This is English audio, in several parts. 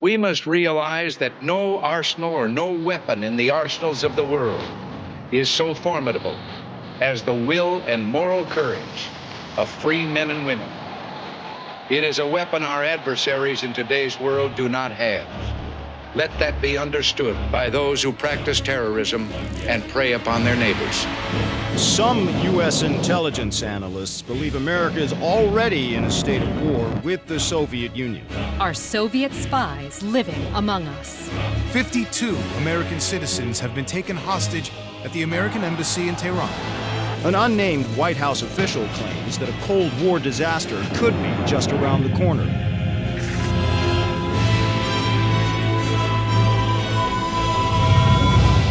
We must realize that no arsenal or no weapon in the arsenals of the world is so formidable as the will and moral courage of free men and women. It is a weapon our adversaries in today's world do not have. Let that be understood by those who practice terrorism and prey upon their neighbors. Some U.S. intelligence analysts believe America is already in a state of war with the Soviet Union. Are Soviet spies living among us? 52 American citizens have been taken hostage at the American embassy in Tehran. An unnamed White House official claims that a Cold War disaster could be just around the corner.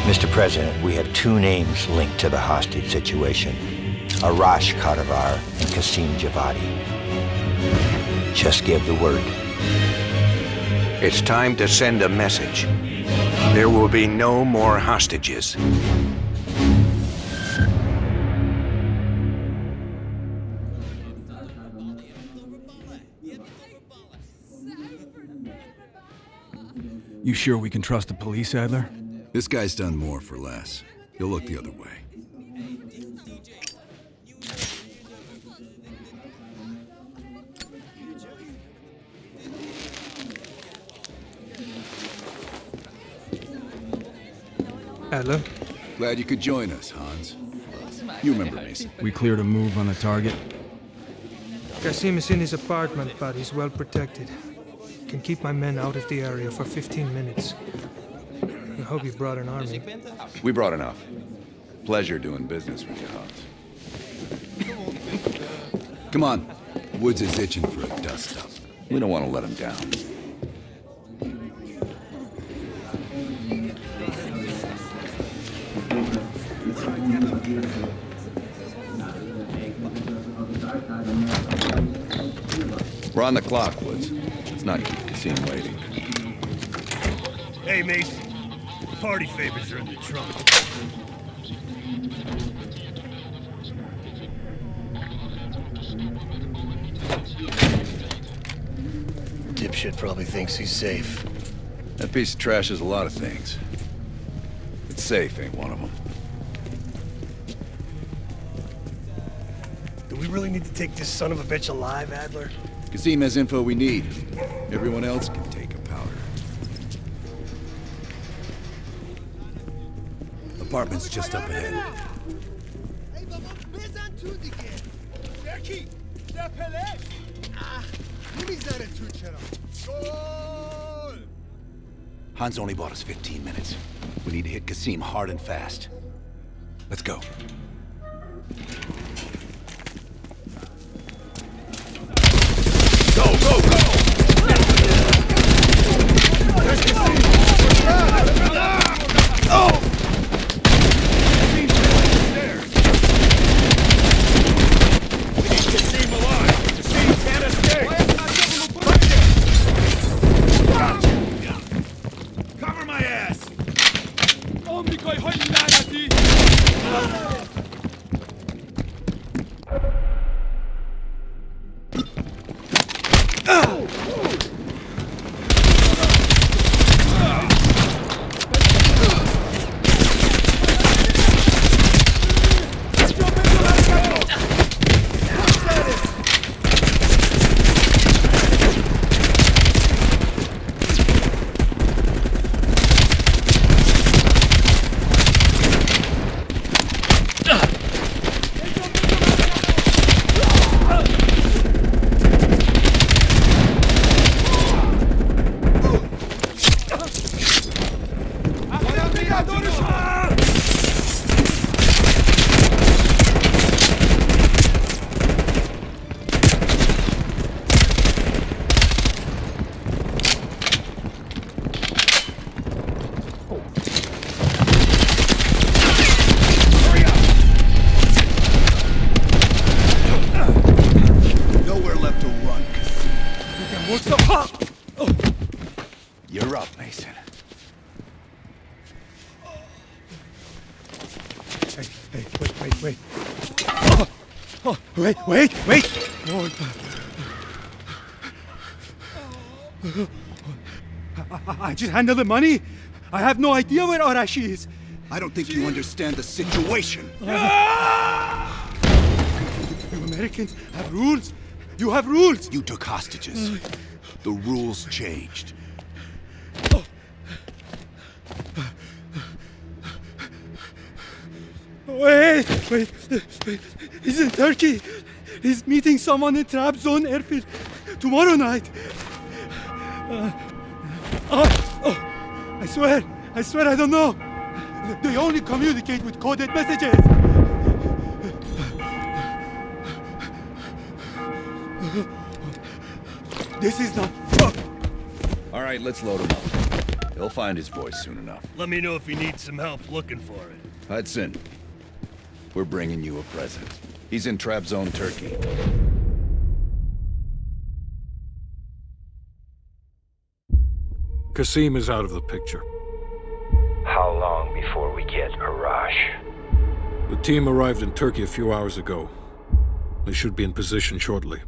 Mr. President, we have two names linked to the hostage situation. Arash Kadivar and Qasim Javadi. Just give the word. It's time to send a message. There will be no more hostages. You sure we can trust the police, Adler? This guy's done more for less. He'll look the other way. Adler? Glad you could join us, Hans. You remember Mason. We cleared a move on the target? Qasim is in his apartment, but he's well protected. Can keep my men out of the area for 15 minutes. I hope you brought an army. We brought enough. Pleasure doing business with you, Hans. Come on. Woods is itching for a dust-up. We don't want to let him down. We're on the clock, Woods. Let's not keep Qasim waiting. Hey, Mason. Party favors are in the trunk. Dipshit probably thinks he's safe. That piece of trash is a lot of things. It's safe ain't one of them. Do we really need to take this son of a bitch alive, Adler? Qasim has info we need. Everyone else can take a powder. Apartment's just up ahead. Hans only bought us 15 minutes. We need to hit Qasim hard and fast. Let's go. Go, go, go! There's Qasim! Oh! You're up, Mason. Hey, wait. Wait! I just handle the money. I have no idea where Arashi is. I don't think you understand the situation. You Americans have rules. You have rules. You took hostages. The rules changed. Wait. He's in Turkey. He's meeting someone in Trap Zone airfield tomorrow night. I swear I don't know. They only communicate with coded messages. This is not... All right, let's load him up. He'll find his voice soon enough. Let me know if you need some help looking for it. Hudson, we're bringing you a present. He's in Trap Zone, Turkey. Kasim is out of the picture. How long before we get Arash? The team arrived in Turkey a few hours ago. They should be in position shortly.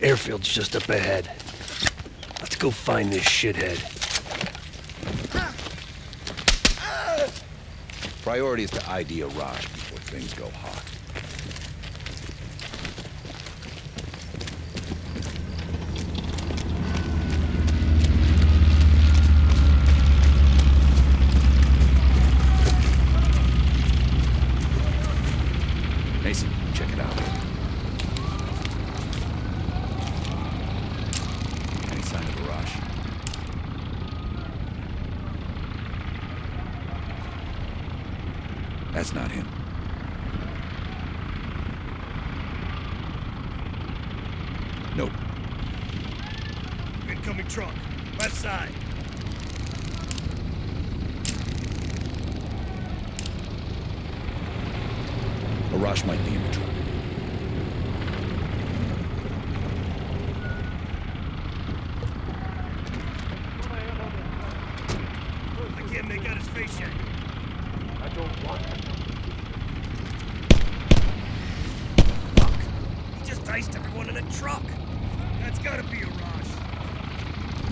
Airfield's just up ahead. Let's go find this shithead. Priority is to ID Arash before things go hot. Mason, check it out. Any sign of Arash? That's not him. Nope. Incoming truck. Left side. Arash might be in the truck. I can't make out his face yet. I don't want him. Fuck. He just diced everyone in a truck. That's gotta be Arash.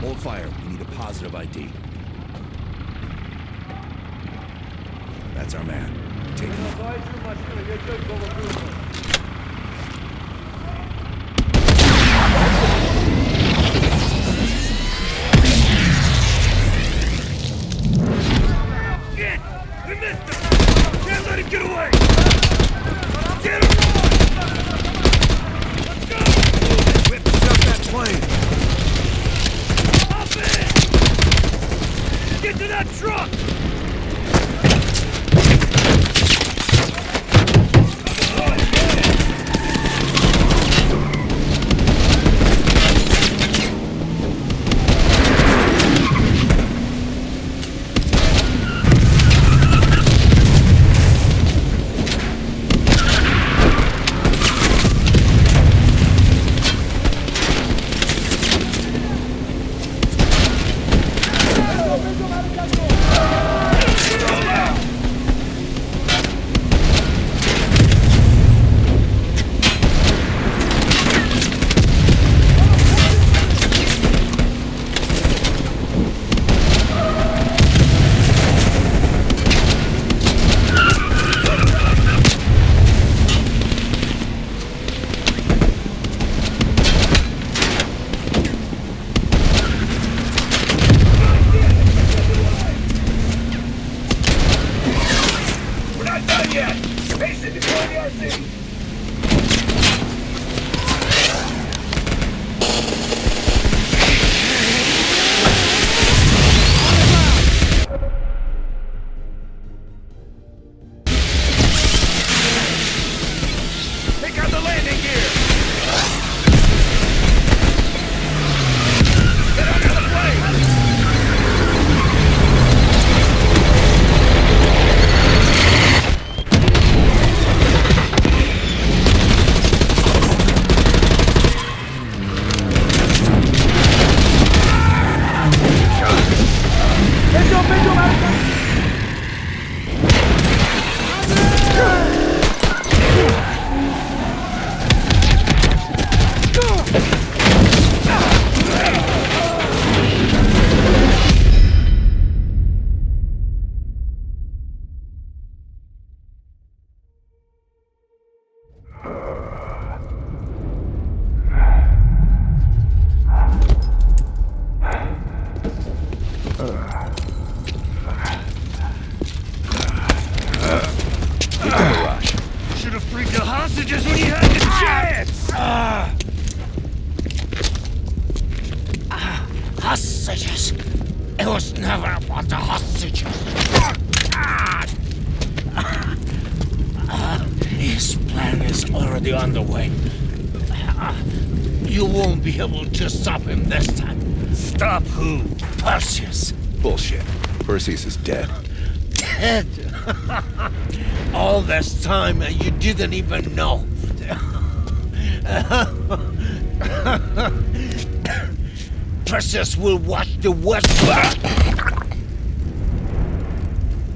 Hold fire. We need a positive ID. That's our man. Take him. Shit! We missed him! Can't let him get away! Get him! Let's go! We have to stop that plane! Hop in! Get to that truck! Go! hostages. It was never about the hostages. His plan is already underway. You won't be able to stop him this time. Stop who? Perseus. Bullshit. Perseus is dead. Dead? All this time and you didn't even know. Perseus will watch the West.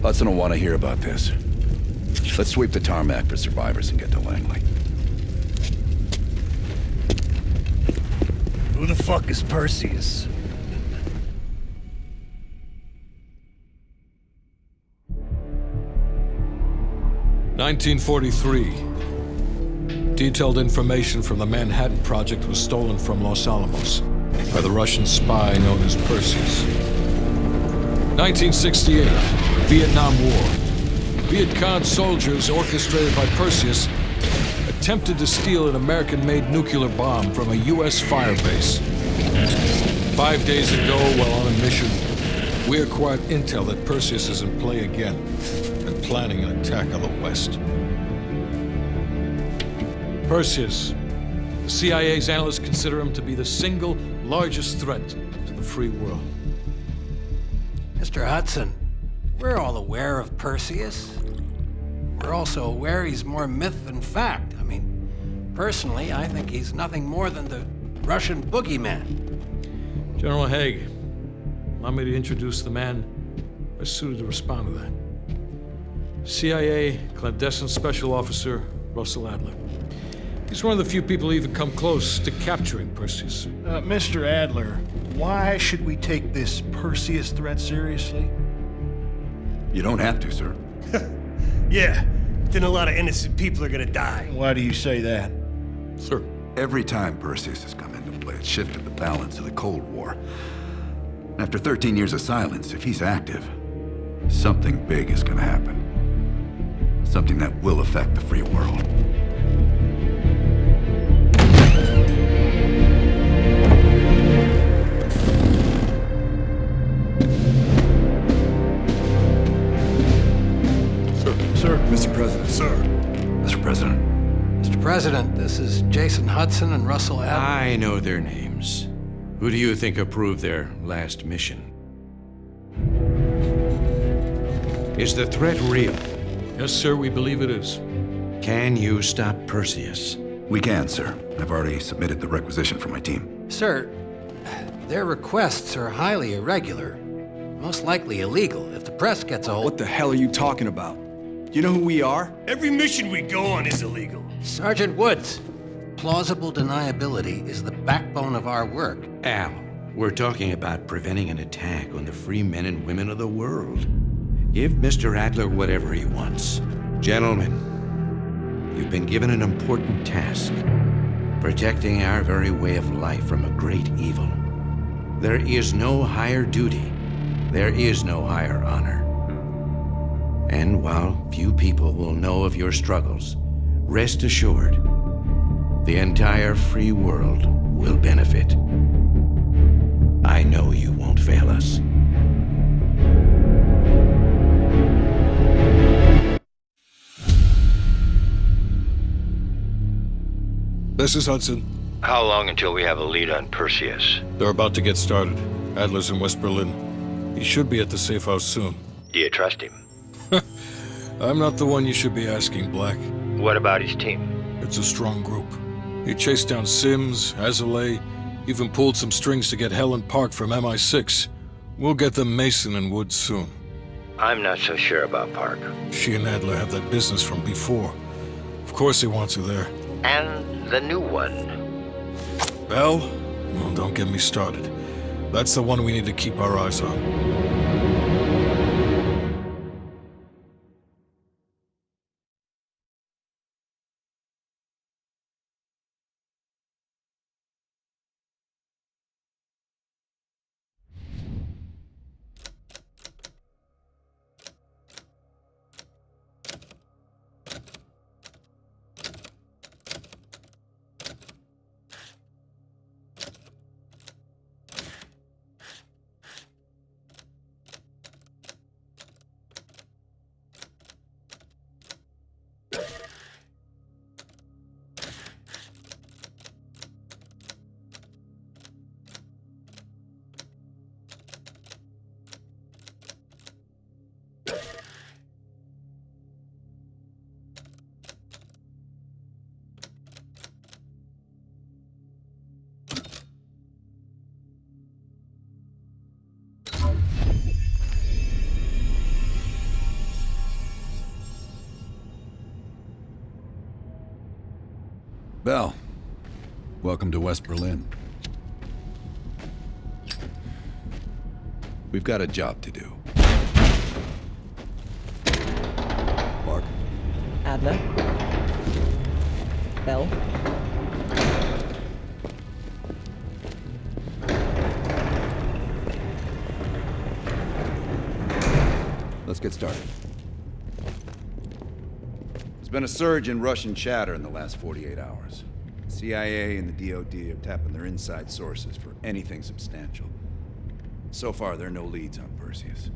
Hudson will want to hear about this. Let's sweep the tarmac for survivors and get to Langley. Who the fuck is Perseus? (1943). Detailed information from the Manhattan Project was stolen from Los Alamos by the Russian spy known as Perseus. 1968. Vietnam War. Viet Cong soldiers, orchestrated by Perseus, attempted to steal an American-made nuclear bomb from a U.S. firebase. 5 days ago, while on a mission, we acquired intel that Perseus is in play again and planning an attack on the West. Perseus. The CIA's analysts consider him to be the single largest threat to the free world. Mr. Hudson, we're all aware of Perseus. We're also aware he's more myth than fact. I mean, personally, I think he's nothing more than the Russian boogeyman. General Haig, allow me to introduce the man best suited to respond to that. CIA clandestine special officer Russell Adler. He's one of the few people who even come close to capturing Perseus. Mr. Adler, why should we take this Perseus threat seriously? You don't have to, sir. Yeah, then a lot of innocent people are gonna die. Why do you say that? Sir. Every time Perseus has come into play, it's shifted the balance of the Cold War. After 13 years of silence, if he's active, something big is gonna happen. Something that will affect the free world. Mr. President. Sir. Mr. President. Mr. President, this is Jason Hudson and Russell Adler. I know their names. Who do you think approved their last mission? Is the threat real? Yes, sir, we believe it is. Can you stop Perseus? We can, sir. I've already submitted the requisition for my team. Sir, their requests are highly irregular. Most likely illegal. If the press gets a hold... What the hell are you talking about? You know who we are? Every mission we go on is illegal. Sergeant Woods, plausible deniability is the backbone of our work. Al, we're talking about preventing an attack on the free men and women of the world. Give Mr. Adler whatever he wants. Gentlemen, you've been given an important task. Protecting our very way of life from a great evil. There is no higher duty. There is no higher honor. And while few people will know of your struggles, rest assured, the entire free world will benefit. I know you won't fail us. This is Hudson. How long until we have a lead on Perseus? They're about to get started. Adler's in West Berlin. He should be at the Safehouse soon. Do you trust him? I'm not the one you should be asking, Black. What about his team? It's a strong group. He chased down Sims, Azalea, even pulled some strings to get Helen Park from MI6. We'll get them Mason and Woods soon. I'm not so sure about Park. She and Adler have that business from before. Of course he wants her there. And the new one. Bell? Well, don't get me started. That's the one we need to keep our eyes on. Bell, welcome to West Berlin. We've got a job to do. Mark. Adler. Bell. Let's get started. There's been a surge in Russian chatter in the last 48 hours. CIA and the DoD are tapping their inside sources for anything substantial. So far, there are no leads on Perseus.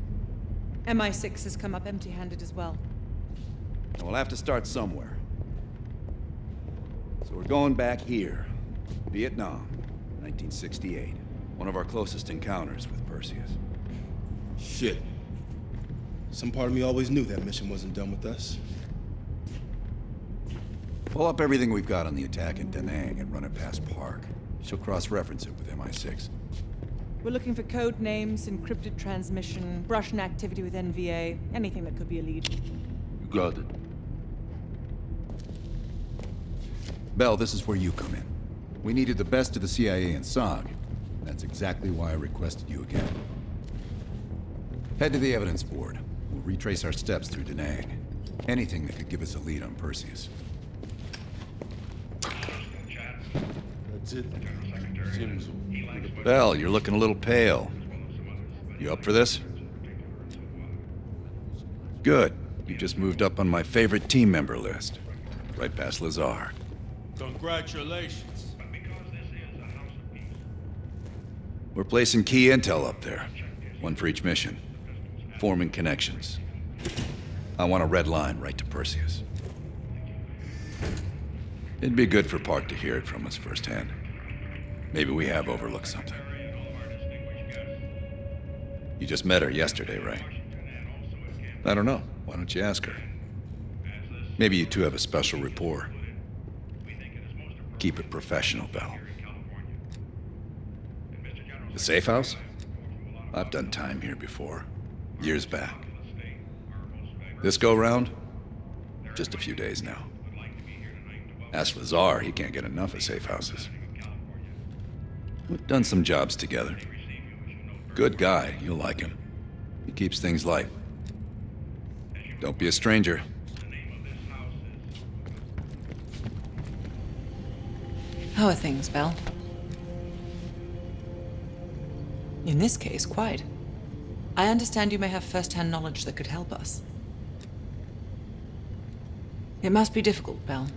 MI6 has come up empty-handed as well. And we'll have to start somewhere. So we're going back here. Vietnam, 1968. One of our closest encounters with Perseus. Shit. Some part of me always knew that mission wasn't done with us. Pull up everything we've got on the attack in Da Nang and run it past Park. She'll cross-reference it with MI6. We're looking for code names, encrypted transmission, Russian activity with NVA, anything that could be a lead. You got it. Bell, this is where you come in. We needed the best of the CIA and SOG. That's exactly why I requested you again. Head to the evidence board. We'll retrace our steps through Da Nang. Anything that could give us a lead on Perseus. That's it. Seems... Bell, you're looking a little pale. You up for this? Good. You just moved up on my favorite team member list. Right past Lazar. Congratulations. We're placing key intel up there. One for each mission. Forming connections. I want a red line right to Perseus. It'd be good for Park to hear it from us firsthand. Maybe we have overlooked something. You just met her yesterday, right? I don't know. Why don't you ask her? Maybe you two have a special rapport. Keep it professional, Bell. The safe house? I've done time here before. Years back. This go-round? Just a few days now. Ask Lazar, he can't get enough of safe houses. We've done some jobs together. Good guy, you'll like him. He keeps things light. Don't be a stranger. How are things, Bell? In this case, quite. I understand you may have first-hand knowledge that could help us. It must be difficult, Bell.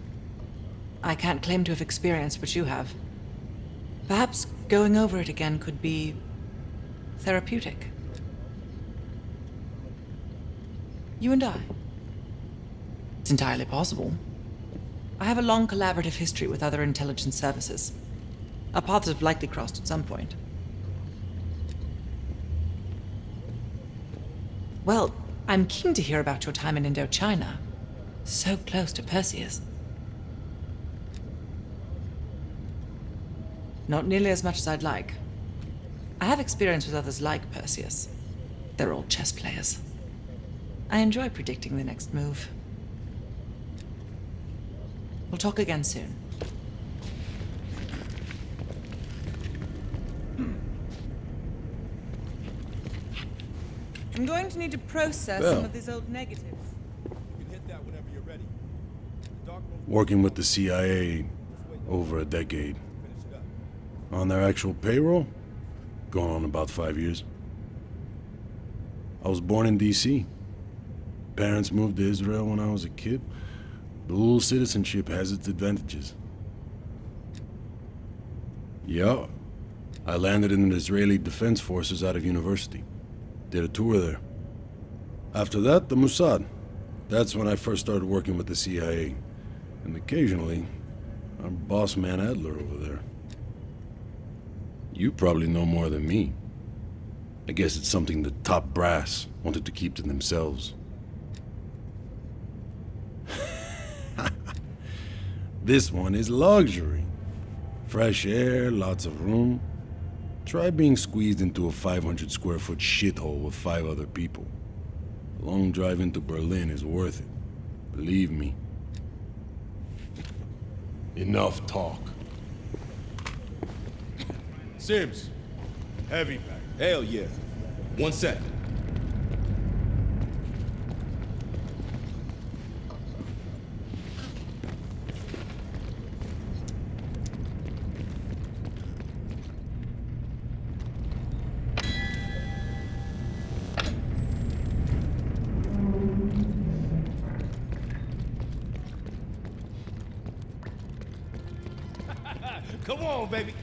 I can't claim to have experienced what you have. Perhaps going over it again could be therapeutic. You and I. It's entirely possible. I have a long collaborative history with other intelligence services. Our paths have likely crossed at some point. Well, I'm keen to hear about your time in Indochina. So close to Perseus. Not nearly as much as I'd like. I have experience with others like Perseus. They're all chess players. I enjoy predicting the next move. We'll talk again soon. I'm going to need to process Bell. some of these old negatives. You can hit that whenever you're ready. Working with the CIA over a decade. On their actual payroll, going on about 5 years. I was born in D.C. Parents moved to Israel when I was a kid. Dual citizenship has its advantages. Yeah, I landed in the Israeli Defense Forces out of university. Did a tour there. After that, the Mossad. That's when I first started working with the CIA. And occasionally, our boss man Adler over there. You probably know more than me. I guess it's something the top brass wanted to keep to themselves. This one is luxury. Fresh air, lots of room. Try being squeezed into a 500 square foot shithole with 5 other people. A long drive into Berlin is worth it. Believe me. Enough talk. Sims, heavy pack. Hell yeah. 1 sec. Come on, baby.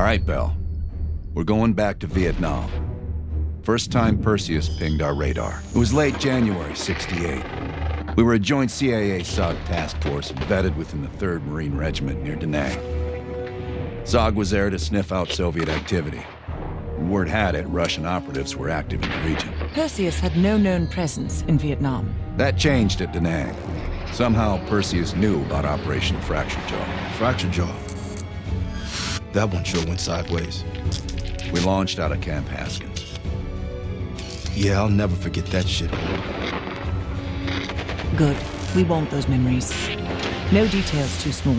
right, Bell. We're going back to Vietnam. First time Perseus pinged our radar. It was late January, '68. We were a joint CIA-SOG task force embedded within the 3rd Marine Regiment near Da Nang. SOG was there to sniff out Soviet activity. And word had it, Russian operatives were active in the region. Perseus had no known presence in Vietnam. That changed at Da Nang. Somehow Perseus knew about Operation Fracture Jaw. Fracture Jaw. That one sure went sideways. We launched out of Camp Haskins. Yeah, I'll never forget that shit. Good. We want those memories. No details too small.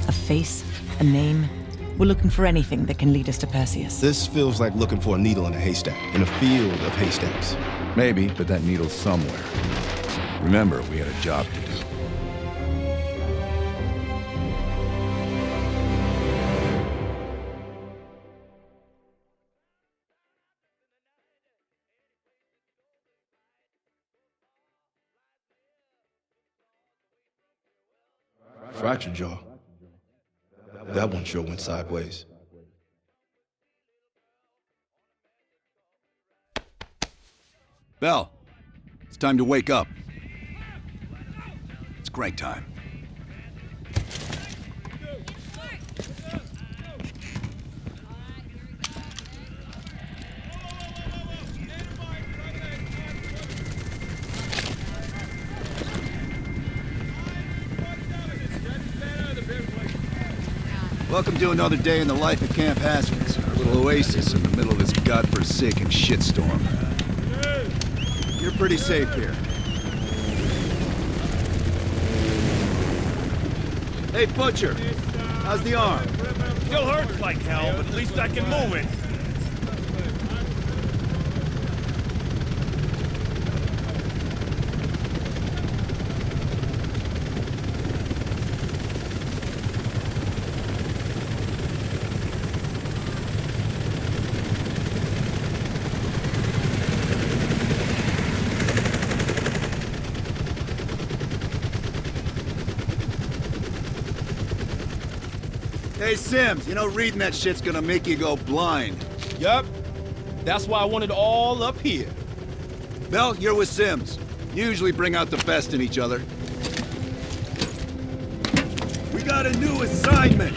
A face, a name. We're looking for anything that can lead us to Perseus. This feels like looking for a needle in a haystack, in a field of haystacks. Maybe, but that needle's somewhere. Remember, we had a job to do. Fracture Jaw. That one sure went sideways. Bell, it's time to wake up. It's crank time. Welcome to another day in the life of Camp Haskins, our little oasis in the middle of this godforsaken shitstorm. You're pretty safe here. Hey, Butcher, how's the arm? Still hurts like hell, but at least I can move it. Hey, Sims, you know reading that shit's gonna make you go blind. Yup. That's why I want it all up here. Bell, you're with Sims. You usually bring out the best in each other. We got a new assignment.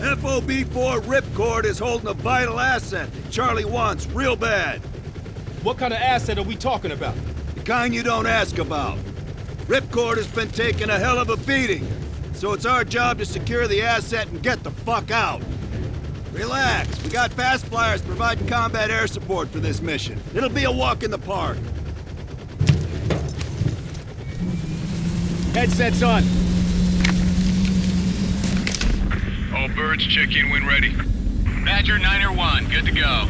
FOB-4 Ripcord is holding a vital asset that Charlie wants real bad. What kind of asset are we talking about? The kind you don't ask about. Ripcord has been taking a hell of a beating, so it's our job to secure the asset and get the fuck out. Relax, we got fast flyers providing combat air support for this mission. It'll be a walk in the park. Headsets on. All birds check in when ready. Badger 9-1, good to go.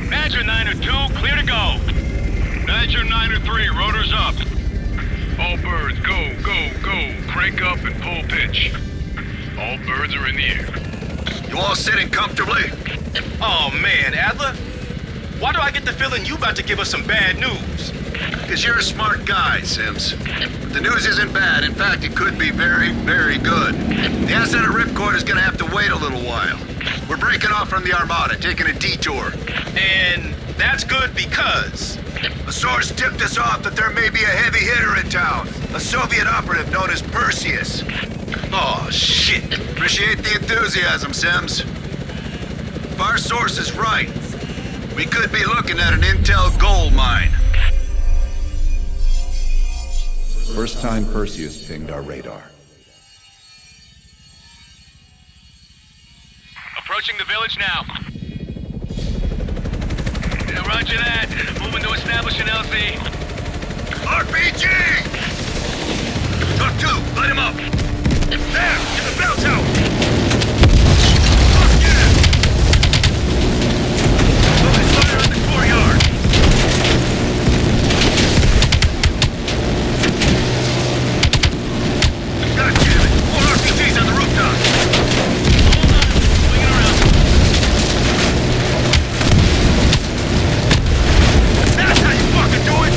Badger 9-2, clear to go. Badger 9-3, rotors up. All birds, go, go, go. Crank up and pull pitch. All birds are in the air. You all sitting comfortably? Oh man, Adler. Why do I get the feeling you about to give us some bad news? Because you're a smart guy, Sims. The news isn't bad. In fact, it could be very, very good. The asset of Ripcord is gonna have to wait a little while. We're breaking off from the Armada, taking a detour. And that's good because... A source tipped us off that there may be a heavy hitter in town. A Soviet operative known as Perseus. Oh, shit. Appreciate the enthusiasm, Sims. If our source is right, we could be looking at an intel gold mine. First time Perseus pinged our radar. Approaching the village now. Roger that. Moving to establish an LZ. RPG! Talk 2, light him up. There, get the bell tower. Fuck yeah! Somebody's fire in the courtyard. God damn it! More RPGs on the rooftop. Hold on. Swinging around. That's how you fucking do it!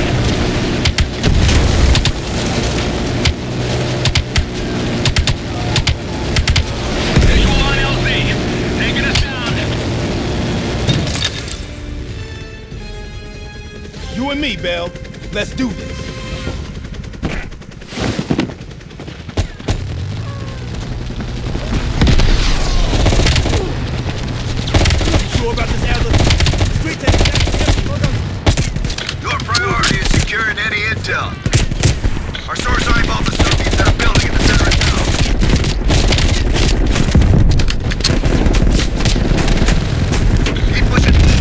me, Bell. Let's do this. You sure about this, Adler? Street Your priority is securing any intel. Our source eyeballed the Soviets at a building in the center of town. Keep pushing forward.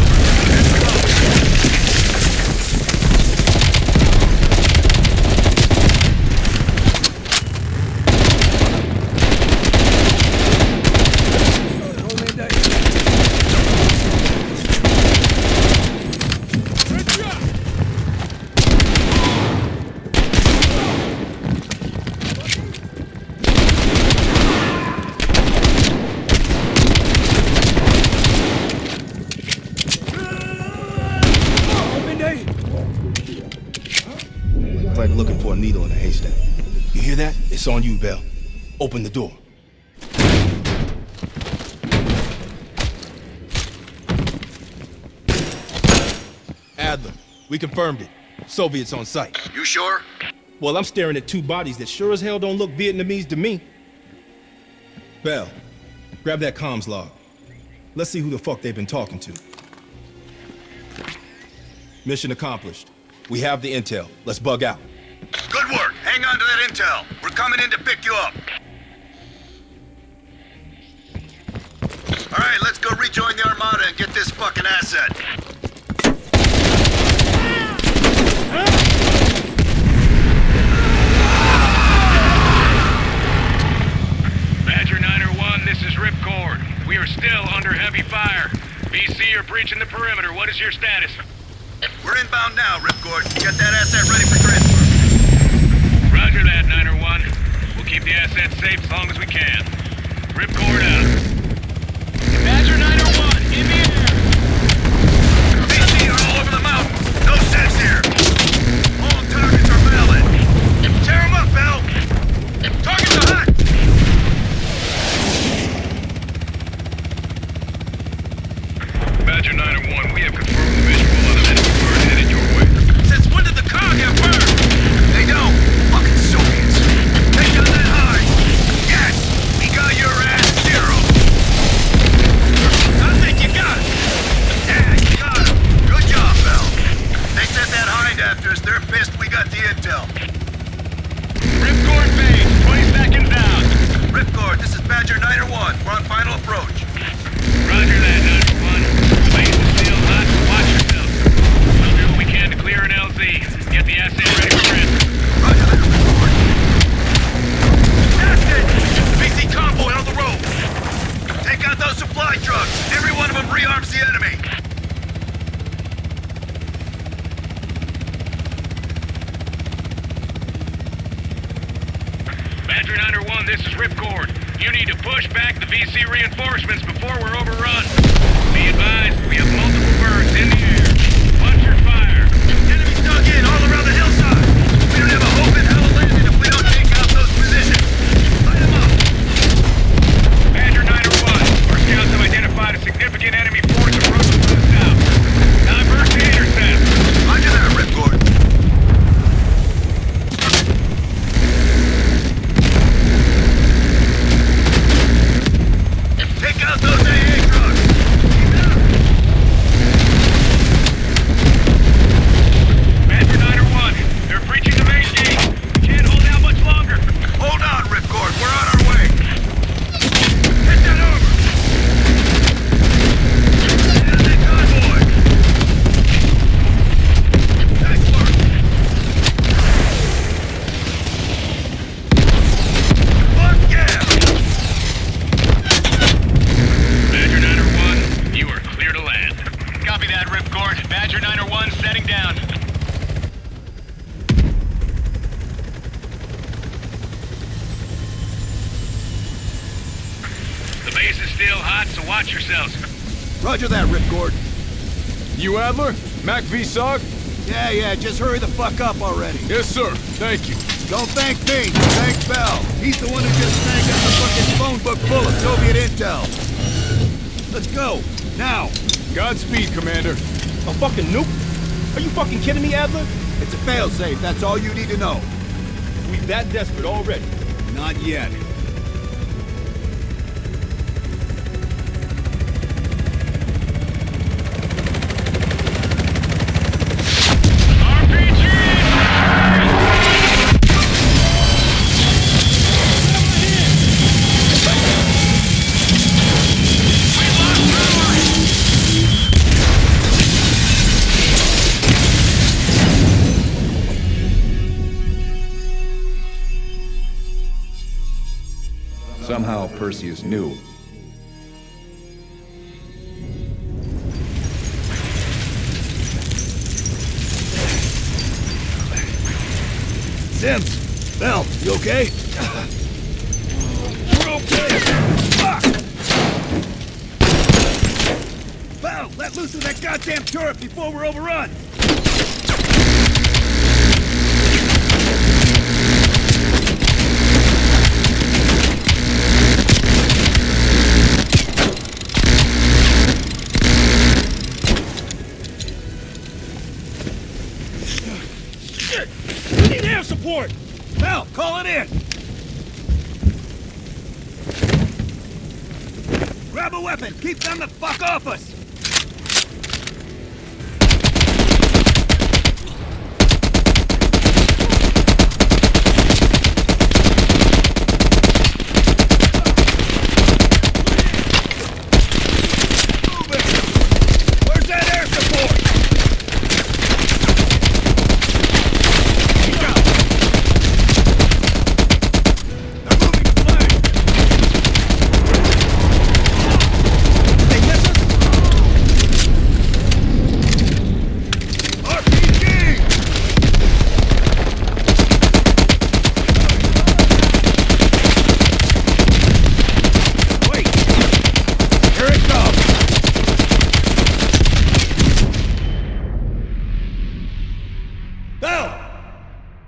Like looking for a needle in a haystack. You hear that? It's on you, Bell. Open the door. Adler, we confirmed it. Soviets on site. You sure? Well, I'm staring at two bodies that sure as hell don't look Vietnamese to me. Bell, grab that comms log. Let's see who the fuck they've been talking to. Mission accomplished. We have the intel. Let's bug out. Good work. Hang on to that intel. We're coming in to pick you up. All right, let's go rejoin the Armada and get this fucking asset. Badger 901, this is Ripcord. We are still under heavy fire. BC are breaching the perimeter. What is your status? We're inbound now, Ripcord. Get that asset ready for transfer. Roger that, 901. We'll keep the asset safe as long as we can. Ripcord out. Badger 901, in the air! BC are all over the mountains. No sense here. All targets are valid. Tear them up, Bell. Targets are hot. Badger 901, we have confirmed the visual on an enemy bird headed your way. Since when did the car get burned? They don't. Fucking Soviets. Take down that high. Yes, we got your ass zero. I think you got it. Yeah, you got him. Good job, Bell. They sent that hind after us. They're pissed we got the intel. Ripcord base, 20 seconds out. Ripcord, this is Badger 901. We're on final approach. Roger that, 901. Base is still hot, so watch yourself. We'll do what we can to clear an LZ. Get the asset ready for transfer. Roger that, Ripcord. Asset! BC convoy on the road. Take out those supply trucks. Every one of them rearms the enemy. Badger 901, this is Ripcord. You need to push back the VC reinforcements before we're overrun. Be advised, we have multiple birds in the air. Watch your fire. Enemies dug in all around the hillside. We don't have a hope in hell of landing if we don't take out those positions. Light them up. Badger 901, our scouts have identified a significant enemy force approaching from the south. Divert to intercept. Roger that, Ripcord. Take out those AA trucks! Keep it up! Badger 901, they're breaching the main gate. We can't hold out much longer. Hold on, Ripcord. We're on our way. Hit that over! And that convoy! Nice work! Fuck yeah! Badger 901, you are clear to land. Copy that, Ripcord. Badger 901 setting down. The base is still hot, so watch yourselves. Roger that, Ripcord. You Adler? Mac V-Sog? Yeah, just hurry the fuck up already. Yes, sir. Thank you. Don't thank me. Thank Bell. He's the one who just snagged up the fucking phone book full of Soviet intel. Let's go. Now. Godspeed, Commander. A fucking nuke? Are you fucking kidding me, Adler? It's a failsafe, that's all you need to know. We that desperate already? Not yet. Somehow Perseus knew. Sims! Bell, you okay? We're okay! Fuck! Bell, let loose of that goddamn turret before we're overrun! We need air support! Bell, call it in! Grab a weapon! Keep them the fuck off us! Move it! Where's that air support?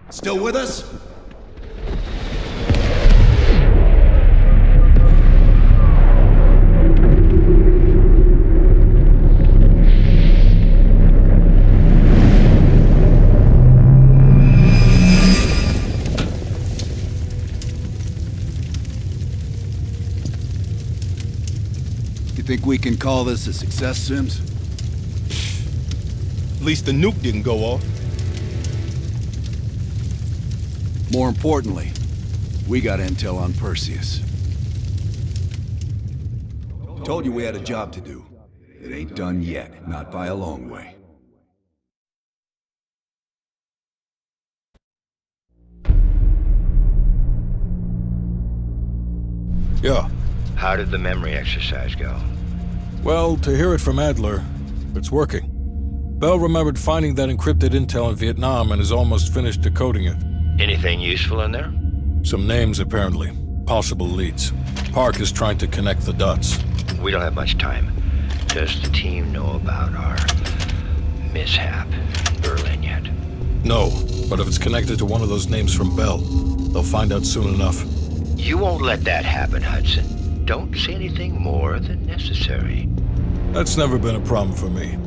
Still with us? You think we can call this a success, Sims? At least the nuke didn't go off. More importantly, we got intel on Perseus. Told you we had a job to do. It ain't done yet, not by a long way. Yeah. How did the memory exercise go? Well, to hear it from Adler, it's working. Bell remembered finding that encrypted intel in Vietnam and is almost finished decoding it. Anything useful in there? Some names, apparently. Possible leads. Park is trying to connect the dots. We don't have much time. Does the team know about our mishap in Berlin yet? No, but if it's connected to one of those names from Bell, they'll find out soon enough. You won't let that happen, Hudson. Don't say anything more than necessary. That's never been a problem for me.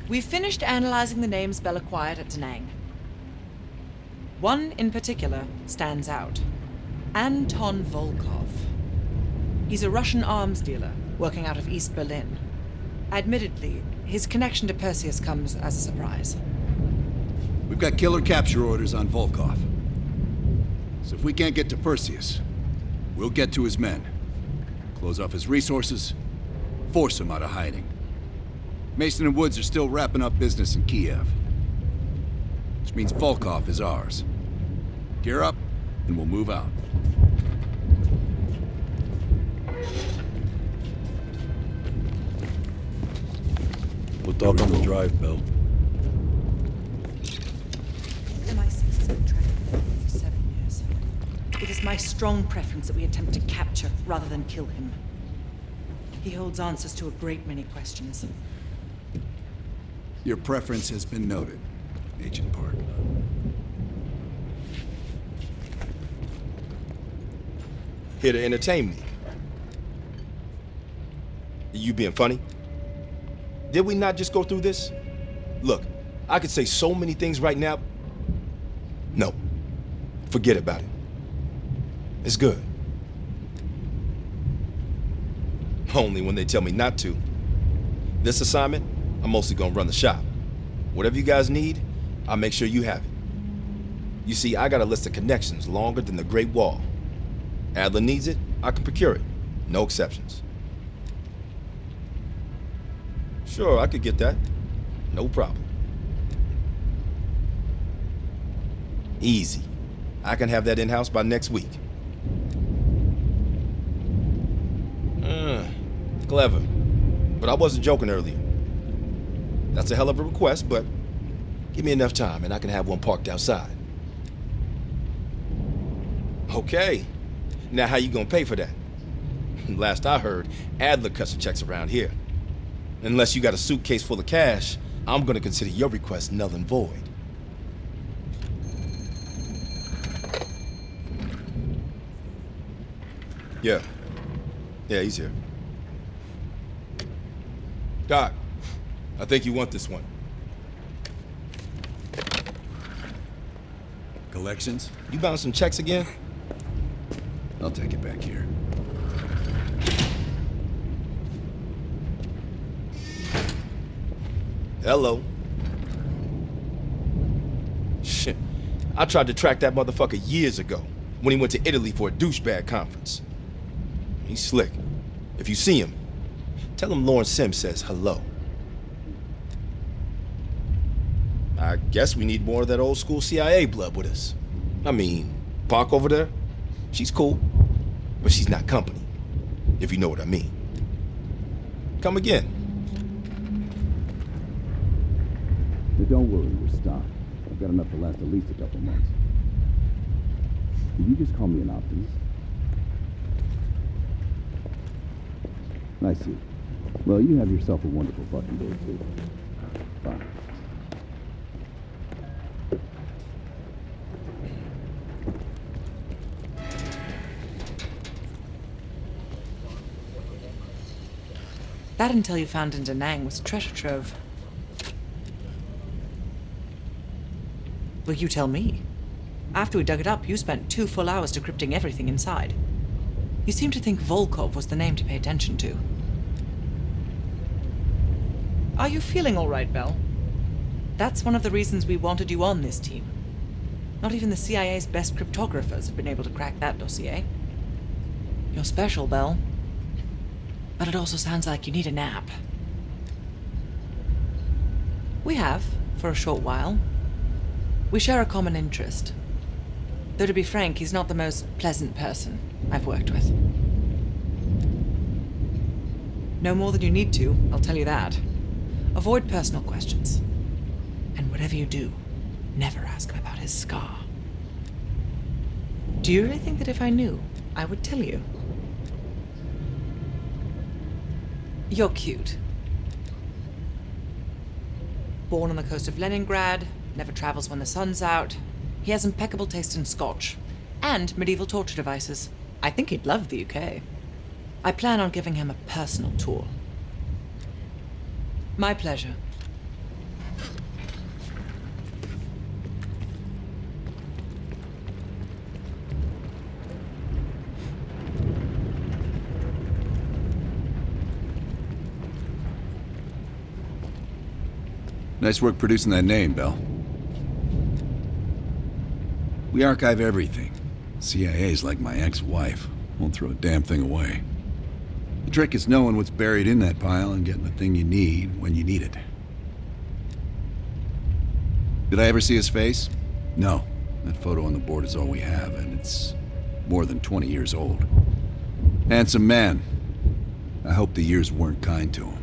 We've finished analyzing the names Bell acquired at Da Nang. One in particular stands out. Anton Volkov. He's a Russian arms dealer working out of East Berlin. Admittedly, his connection to Perseus comes as a surprise. We've got killer capture orders on Volkov. So if we can't get to Perseus, we'll get to his men. Close off his resources, force him out of hiding. Mason and Woods are still wrapping up business in Kiev. Which means Volkov is ours. Gear up, and we'll move out. We'll talk on the drive, Bell. MI6 has been tracking him for 7 years. It is my strong preference that we attempt to capture rather than kill him. He holds answers to a great many questions. Your preference has been noted, Agent Park. Here to entertain me. You being funny? Did we not just go through this? Look, I could say so many things right now. No, forget about it. It's good. Only when they tell me not to. This assignment, I'm mostly gonna run the shop. Whatever you guys need, I'll make sure you have it. You see, I got a list of connections longer than the Great Wall. Adler needs it, I can procure it. No exceptions. Sure, I could get that. No problem. Easy. I can have that in-house by next week. Clever. But I wasn't joking earlier. That's a hell of a request, but give me enough time and I can have one parked outside. Okay. Now how you gonna pay for that? Last I heard, Adler cuts the checks around here. Unless you got a suitcase full of cash, I'm gonna consider your request null and void. Yeah, he's here. Doc, I think you want this one. Collections? You bouncing checks again? I'll take it back here. Hello. Shit. I tried to track that motherfucker years ago when he went to Italy for a douchebag conference. He's slick. If you see him, tell him Lawrence Sims says hello. I guess we need more of that old school CIA blood with us. I mean, Park over there, she's cool, but she's not company, if you know what I mean. Come again. But don't worry, we're stocked. I've got enough to last at least a couple months. Did you just call me an optimist? I see. Well, you have yourself a wonderful fucking day, too. Bye. That intel you found in Da Nang was treasure trove. Well, you tell me. After we dug it up, you spent 2 full hours decrypting everything inside. You seem to think Volkov was the name to pay attention to. Are you feeling all right, Bell? That's one of the reasons we wanted you on this team. Not even the CIA's best cryptographers have been able to crack that dossier. You're special, Bell. But it also sounds like you need a nap. We have, for a short while. We share a common interest. Though to be frank, he's not the most pleasant person I've worked with. No more than you need to, I'll tell you that. Avoid personal questions. And whatever you do, never ask him about his scar. Do you really think that if I knew, I would tell you? You're cute. Born on the coast of Leningrad, never travels when the sun's out. He has impeccable taste in scotch and medieval torture devices. I think he'd love the UK. I plan on giving him a personal tour. My pleasure. Nice work producing that name, Bell. We archive everything. CIA's like my ex-wife. Won't throw a damn thing away. The trick is knowing what's buried in that pile and getting the thing you need when you need it. Did I ever see his face? No. That photo on the board is all we have, and it's more than 20 years old. Handsome man. I hope the years weren't kind to him.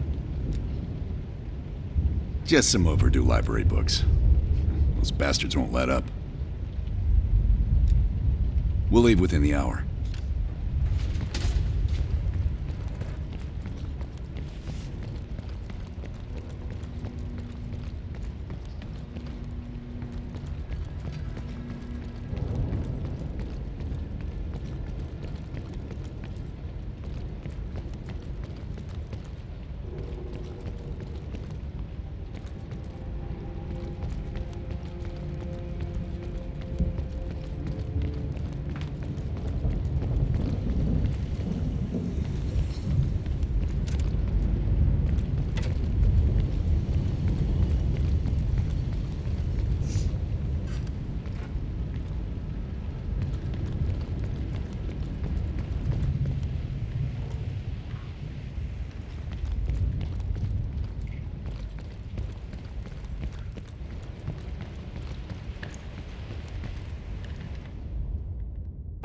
Just some overdue library books. Those bastards won't let up. We'll leave within the hour.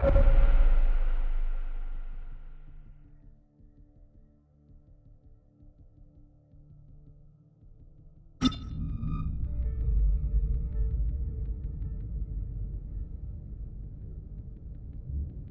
Bye.